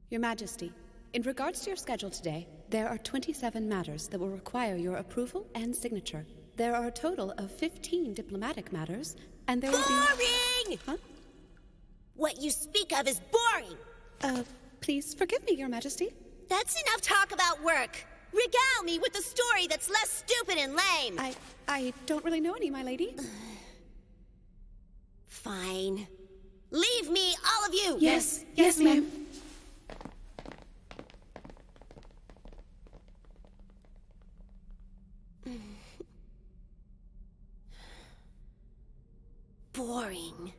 Your Majesty, in regards to your schedule today, there are 27 matters that will require your approval and signature. There are a total of 15 diplomatic matters, and there will be... Boring! Huh? What you speak of is boring! Please forgive me, Your Majesty. That's enough talk about work. Regale me with a story that's less stupid and lame. I don't really know any, my lady. Fine. Leave me, all of you! Yes, ma'am. Boring.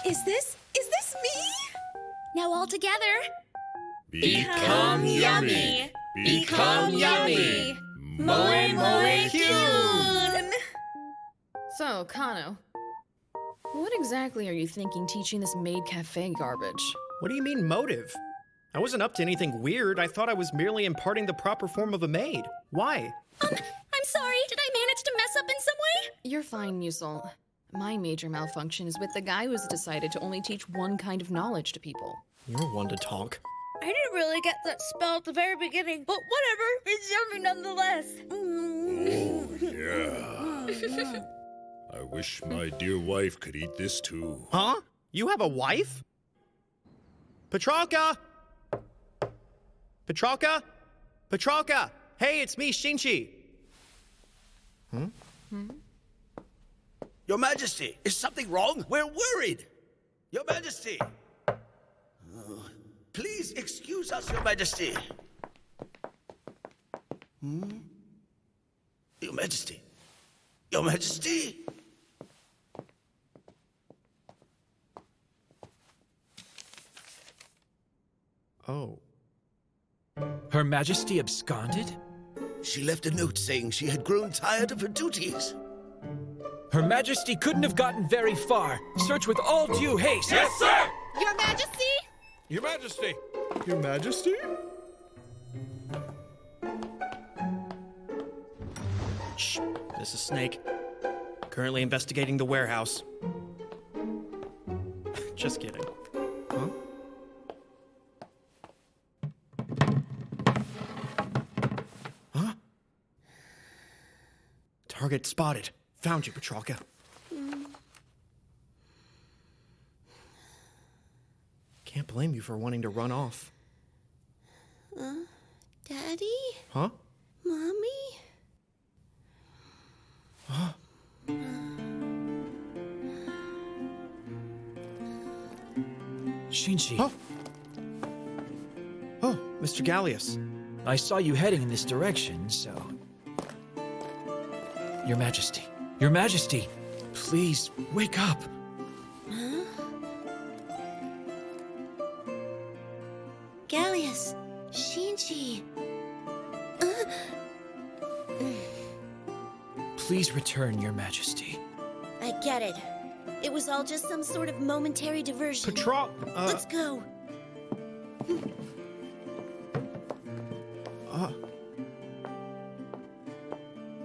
Is this me? Now all together. Become yummy! Become yummy! Moe Moe Kyun! So, Kano, what exactly are you thinking teaching this maid cafe garbage? What do you mean motive? I wasn't up to anything weird. I thought I was merely imparting the proper form of a maid. Why? I'm sorry. Did I manage to mess up in some way? You're fine, Musil. My major malfunction is with the guy who's decided to only teach one kind of knowledge to people. You're one to talk. I didn't really get that spell at the very beginning, but whatever, it's yummy nonetheless. Oh, yeah. I wish my dear wife could eat this too. Huh? You have a wife? Petralka! Petralka? Petralka! Hey, it's me, Shinchi! Your Majesty, is something wrong? We're worried. Your Majesty. Please excuse us, Your Majesty. Your Majesty. Your Majesty. Oh. Her Majesty absconded? She left a note saying she had grown tired of her duties. Her Majesty couldn't have gotten very far. Search with all due haste. Yes, sir! Your Majesty? Your Majesty! Your Majesty? Shh. This is Snake. Currently investigating the warehouse. Just kidding. Huh? Huh? Target spotted. Found you, Petralka. Can't blame you for wanting to run off. Daddy? Huh? Mommy? Huh? Shinji, Huh? Oh, Mr. Gallius. I saw you heading in this direction, so... Your Majesty. Your Majesty! Please, wake up! Gallius. Shinji. Please return, Your Majesty. I get it. It was all just some sort of momentary diversion. Let's go.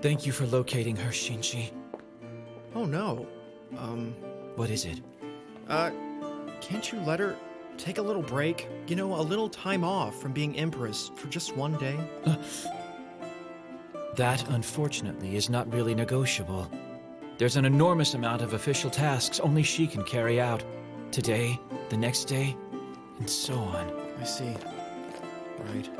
Thank you for locating her, Shinji. Oh no. What is it? Can't you let her take a little break? You know, a little time off from being Empress for just one day? That, unfortunately, is not really negotiable. There's an enormous amount of official tasks only she can carry out. Today, the next day, and so on. I see. Right.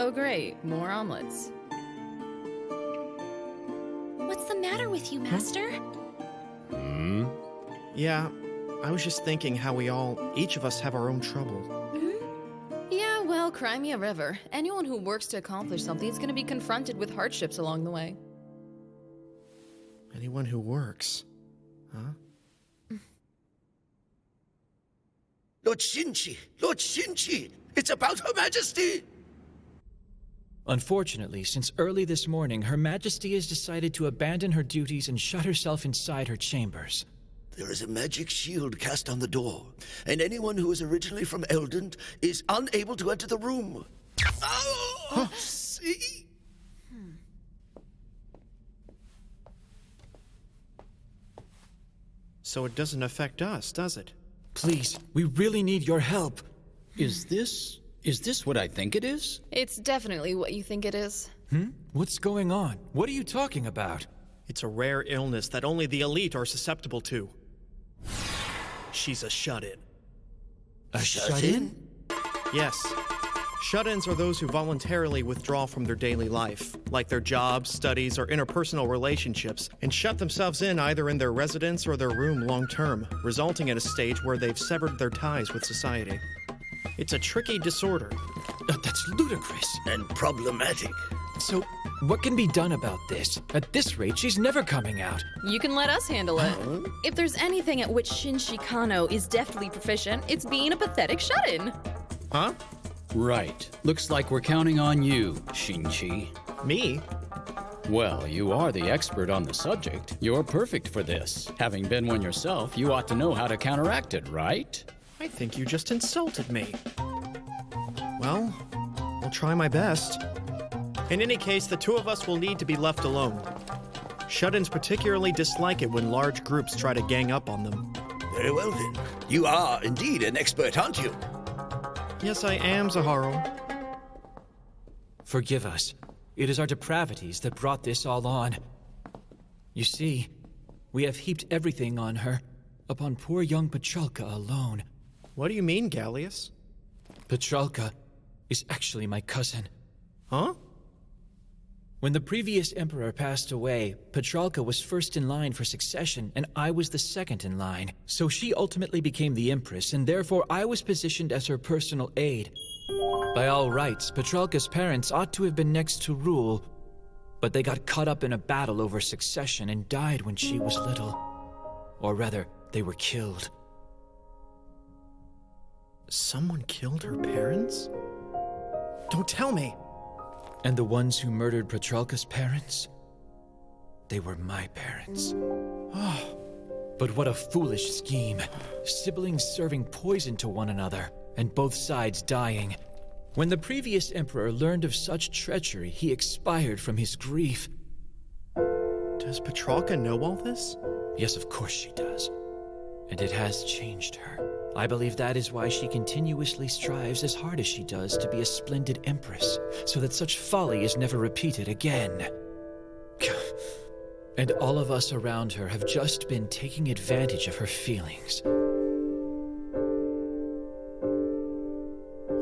Oh great, more omelets. What's the matter with you, Master? Yeah, I was just thinking how each of us have our own trouble. Yeah, well, cry me a river. Anyone who works to accomplish something is going to be confronted with hardships along the way. Anyone who works. Huh? Lord Shinji, it's about Her Majesty! Unfortunately, since early this morning, Her Majesty has decided to abandon her duties and shut herself inside her chambers. There is a magic shield cast on the door, and anyone who is originally from Eldent is unable to enter the room. Oh, see? So it doesn't affect us, does it? Please, we really need your help. Is this what I think it is? It's definitely what you think it is. What's going on? What are you talking about? It's a rare illness that only the elite are susceptible to. She's a shut-in. A shut-in? Yes. Shut-ins are those who voluntarily withdraw from their daily life, like their jobs, studies, or interpersonal relationships, and shut themselves in either in their residence or their room long-term, resulting in a stage where they've severed their ties with society. It's a tricky disorder. That's ludicrous. And problematic. So, what can be done about this? At this rate, she's never coming out. You can let us handle it. If there's anything at which Shinji Kano is deftly proficient, it's being a pathetic shut-in. Huh? Right. Looks like we're counting on you, Shinji. Me? Well, you are the expert on the subject. You're perfect for this. Having been one yourself, you ought to know how to counteract it, right? I think you just insulted me. Well, I'll try my best. In any case, the two of us will need to be left alone. Shut-ins particularly dislike it when large groups try to gang up on them. Very well then. You are indeed an expert, aren't you? Yes, I am, Zaharo. Forgive us. It is our depravities that brought this all on. You see, we have heaped everything on her, upon poor young Petralka alone. What do you mean, Gallius? Petralka is actually my cousin. Huh? When the previous emperor passed away, Petralka was first in line for succession, and I was the second in line. So she ultimately became the empress, and therefore I was positioned as her personal aide. By all rights, Petralka's parents ought to have been next to rule, but they got caught up in a battle over succession and died when she was little. Or rather, they were killed. Someone killed her parents? Don't tell me! And the ones who murdered Petralka's parents? They were my parents. But what a foolish scheme. Siblings serving poison to one another, and both sides dying. When the previous emperor learned of such treachery, he expired from his grief. Does Petralka know all this? Yes, of course she does. And it has changed her. I believe that is why she continuously strives as hard as she does to be a splendid empress, so that such folly is never repeated again. And all of us around her have just been taking advantage of her feelings.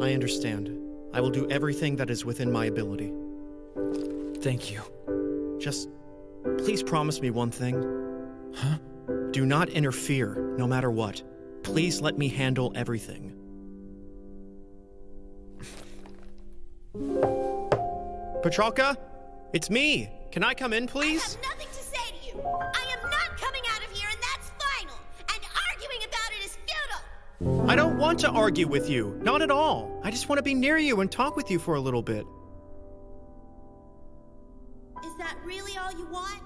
I understand. I will do everything that is within my ability. Thank you. Just please promise me one thing. Huh? Do not interfere, no matter what. Please let me handle everything. Petralka? It's me! Can I come in, please? I have nothing to say to you. I am not coming out of here, and that's final. And arguing about it is futile. I don't want to argue with you. Not at all. I just want to be near you and talk with you for a little bit. Is that really all you want?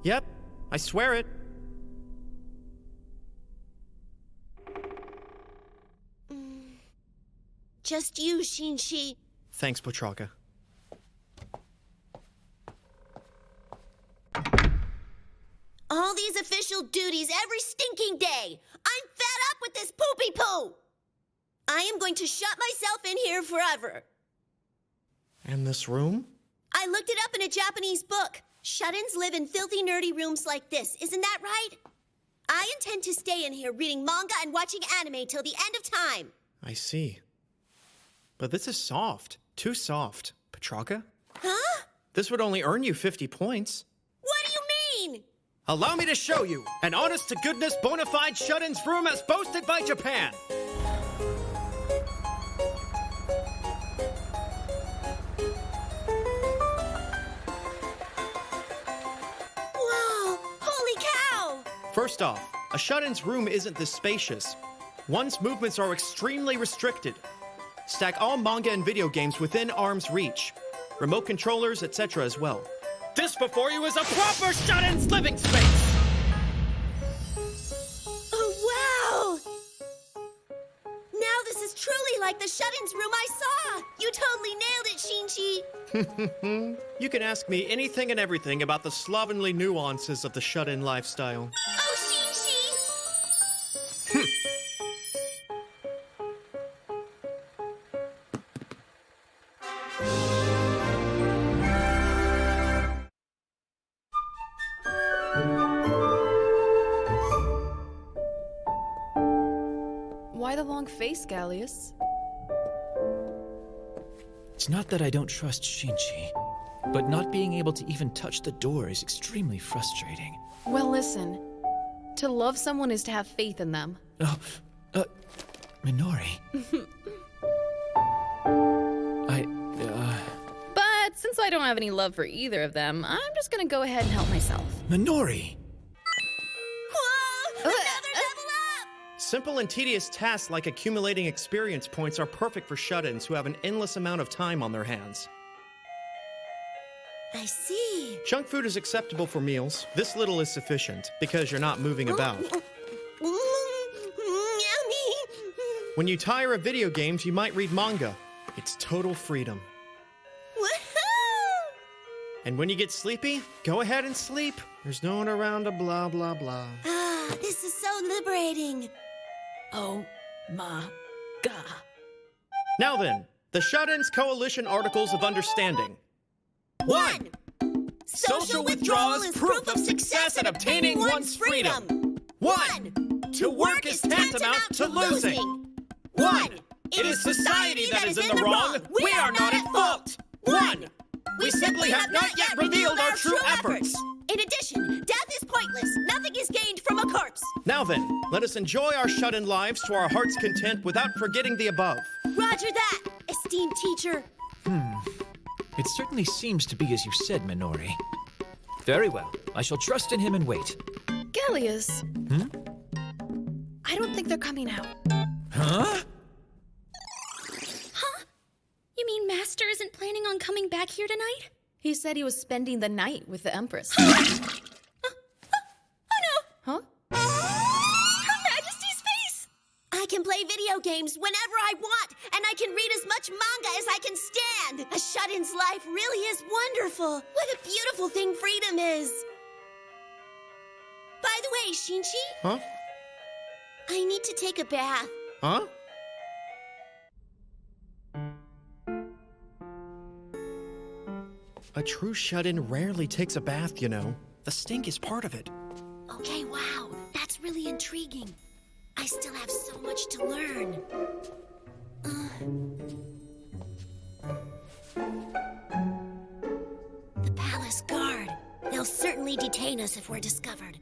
Yep, I swear it. Just you, Shinshi. Thanks, Petralka. All these official duties every stinking day. I'm fed up with this poopy poo. I am going to shut myself in here forever. And this room? I looked it up in a Japanese book. Shut-ins live in filthy, nerdy rooms like this. Isn't that right? I intend to stay in here reading manga and watching anime till the end of time. I see. But this is soft. Too soft. Petralka? Huh? This would only earn you 50 points. What do you mean? Allow me to show you an honest-to-goodness bona fide shut-ins room as boasted by Japan. Whoa! Holy cow! First off, a shut-ins room isn't this spacious. One's movements are extremely restricted. Stack all manga and video games within arm's reach. Remote controllers, etc. as well. This before you is a proper shut-ins living space! Oh, wow! Now this is truly like the shut-ins room I saw! You totally nailed it, Shinji! You can ask me anything and everything about the slovenly nuances of the shut-in lifestyle. Oh, Shinji! Why the long face, Gallius? It's not that I don't trust Shinji, but not being able to even touch the door is extremely frustrating. Well, listen. To love someone is to have faith in them. Minori. But since I don't have any love for either of them, I'm just gonna go ahead and help myself. Minori! Whoa! Another level up! Simple and tedious tasks like accumulating experience points are perfect for shut-ins who have an endless amount of time on their hands. I see. Junk food is acceptable for meals. This little is sufficient, because you're not moving about. Yummy! When you tire of video games, you might read manga. It's total freedom. Woohoo! And when you get sleepy, go ahead and sleep. There's no one around to blah, blah, blah. Ah, this is so liberating. Oh my god. Now then, the Shut-ins Coalition Articles of Understanding. 1. Social withdrawal is proof of success at obtaining one's freedom. 1. To work is tantamount to losing. 1. It is society that is in the wrong. We are not at fault. 1. We simply have not yet revealed our true efforts. In addition, death is pointless. Nothing is gained from a corpse. Now then, let us enjoy our shut-in lives to our heart's content without forgetting the above. Roger that, esteemed teacher. It certainly seems to be as you said, Minori. Very well. I shall trust in him and wait. Gallius. I don't think they're coming out. Huh? Huh? You mean Master isn't planning on coming back here tonight? He said he was spending the night with the Empress. Oh no! Huh? Her Majesty's face! I can play video games whenever I want, and I can read as much manga as I can stand. A shut-in's life really is wonderful. What a beautiful thing freedom is. By the way, Shinji, Huh? I need to take a bath. Huh? A true shut-in rarely takes a bath, you know. The stink is part of it. Okay, wow, that's really intriguing. I still have so much to learn. The palace guard. They'll certainly detain us if we're discovered.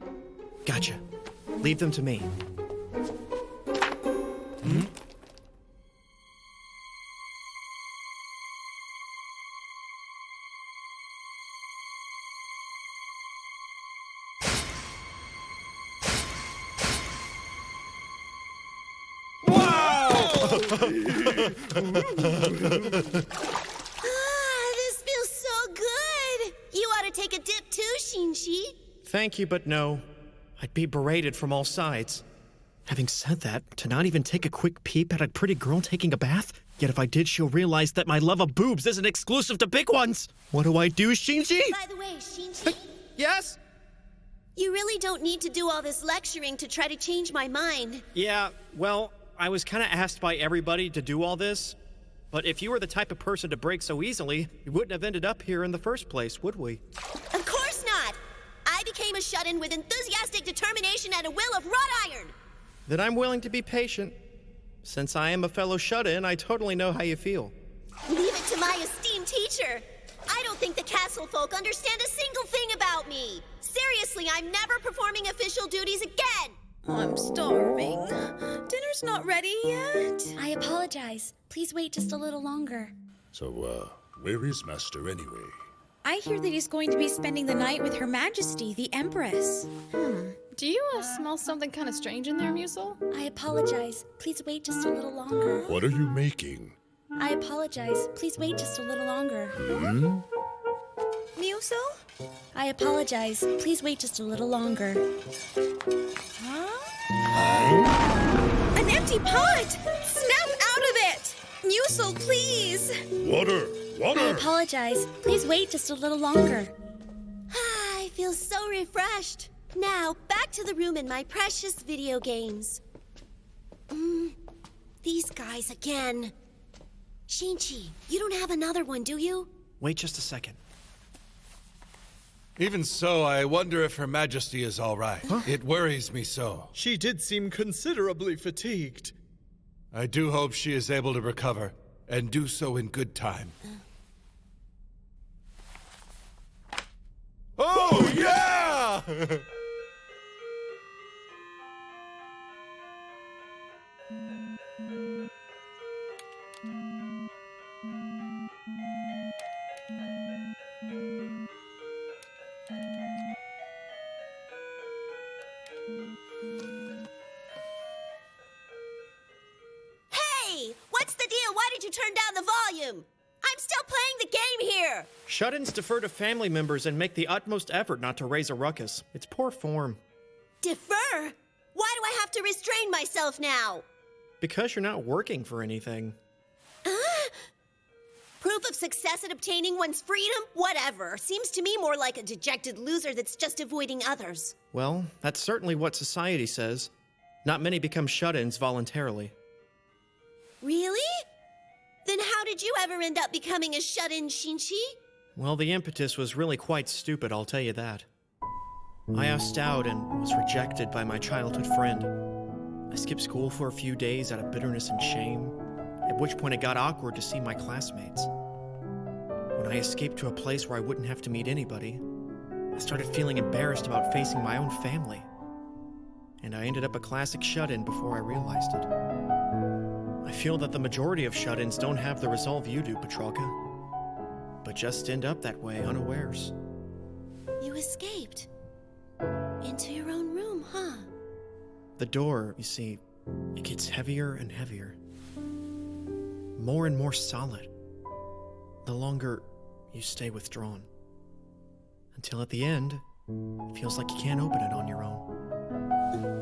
Gotcha. Leave them to me. This feels so good. You ought to take a dip too, Shinji. Thank you, but no. I'd be berated from all sides. Having said that, to not even take a quick peep at a pretty girl taking a bath? Yet if I did, she'll realize that my love of boobs isn't exclusive to big ones. What do I do, Shinji? By the way, Shinji, Yes? you really don't need to do all this lecturing to try to change my mind. Yeah, well, I was kind of asked by everybody to do all this. But if you were the type of person to break so easily, we wouldn't have ended up here in the first place, would we? Of course not. I became a shut-in with enthusiastic determination and a will of wrought iron. Then I'm willing to be patient. Since I am a fellow shut-in, I totally know how you feel. Leave it to my esteemed teacher. I don't think the castle folk understand a single thing about me. Seriously, I'm never performing official duties again. I'm starving. Dinner's not ready yet. I apologize. Please wait just a little longer. So, where is Master anyway? I hear that he's going to be spending the night with Her Majesty, the Empress. Do you smell something kind of strange in there, Musel? I apologize. Please wait just a little longer. What are you making? I apologize. Please wait just a little longer. Muso? I apologize. Please wait just a little longer. An empty pot! Snap out of it! Muso, please! Water! I Water! apologize. Please wait just a little longer. I feel so refreshed. Now, back to the room and my precious video games. These guys again. Shinji, you don't have another one, do you? Wait just a second. Even so, I wonder if Her Majesty is all right. It worries me so. She did seem considerably fatigued. I do hope she is able to recover, and do so in good time. Oh, yeah! Hey! What's the deal? Why did you turn down the volume? I'm still playing the game here! Shut-ins defer to family members and make the utmost effort not to raise a ruckus. It's poor form. Defer? Why do I have to restrain myself now? Because you're not working for anything. Proof of success at obtaining one's freedom? Whatever. Seems to me more like a dejected loser that's just avoiding others. Well, that's certainly what society says. Not many become shut-ins voluntarily. Really? Then how did you ever end up becoming a shut-in, Shinji? Well, the impetus was really quite stupid, I'll tell you that. I asked out and was rejected by my childhood friend. I skipped school for a few days out of bitterness and shame, at which point it got awkward to see my classmates. When I escaped to a place where I wouldn't have to meet anybody, I started feeling embarrassed about facing my own family. And I ended up a classic shut-in before I realized it. I feel that the majority of shut-ins don't have the resolve you do, Petralka, but just end up that way unawares. You escaped. Into your own room, huh? The door, you see, it gets heavier and heavier. More and more solid. The longer you stay withdrawn. Until at the end, it feels like you can't open it on your own.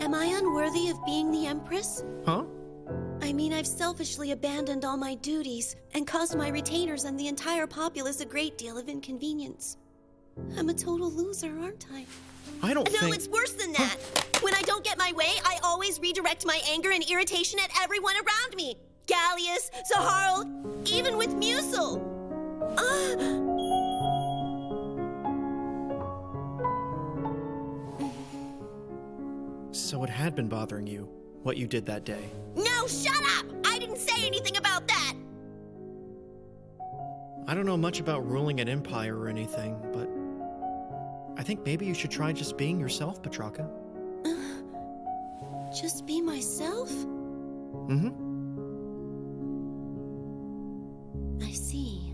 Am I unworthy of being the Empress? Huh? I mean, I've selfishly abandoned all my duties and caused my retainers and the entire populace a great deal of inconvenience. I'm a total loser, aren't I? I don't No, think... it's worse than that. When I don't get my way, I always redirect my anger and irritation at everyone around me. Gallius, Zaharl, even with Musel. So it had been bothering you, what you did that day. No, shut up! I didn't say anything about that! I don't know much about ruling an empire or anything, but I think maybe you should try just being yourself, Petrarca. Just be myself? Mm-hmm. I see.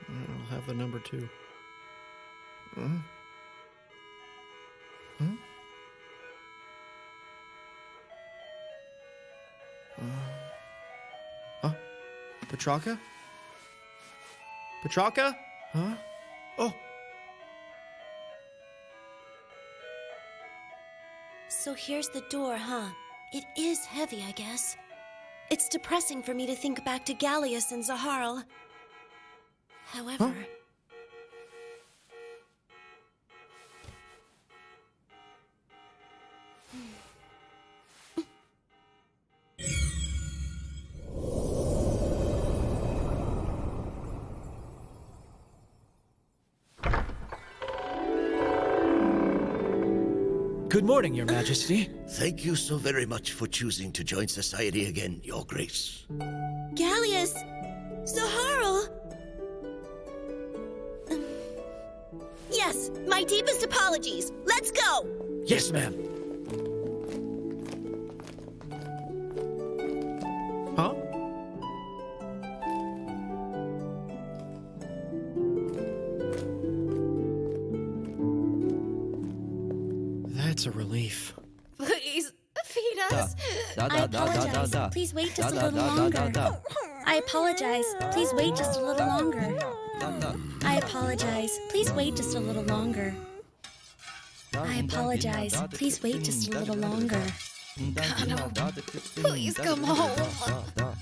I'll have the number 2. Hmm? Huh? Petrarca? Petrarca? Huh? Oh! So here's the door, huh? It is heavy, I guess. It's depressing for me to think back to Gallius and Zaharl. However... Huh? Good morning, Your Majesty. Thank you so very much for choosing to join society again, Your Grace. Gallius! Zaharl! Yes, my deepest apologies. Let's go! Yes, ma'am. Huh? That's a relief. Please, feed us. I apologize. Please wait just a little longer. I apologize. Please wait just a little longer. I apologize. Please wait just a little longer. I apologize. Please wait just a little longer. Kano, please come home.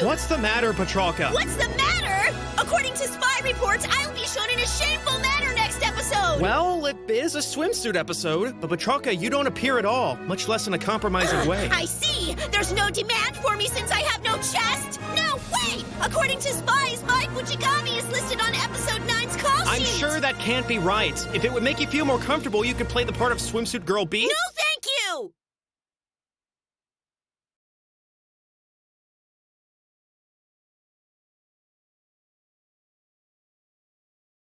What's the matter, Petrarca? What's the matter? According to spy reports, I'll be shown in a shameful manner next episode! Well, it is a swimsuit episode, but Petrarca, you don't appear at all, much less in a compromising way. I see! There's no demand for me since I have no chest! No, wait! According to spies, my Fujigami is listed on episode 9's call sheet! I'm sure that can't be right. If it would make you feel more comfortable, you could play the part of Swimsuit Girl B. No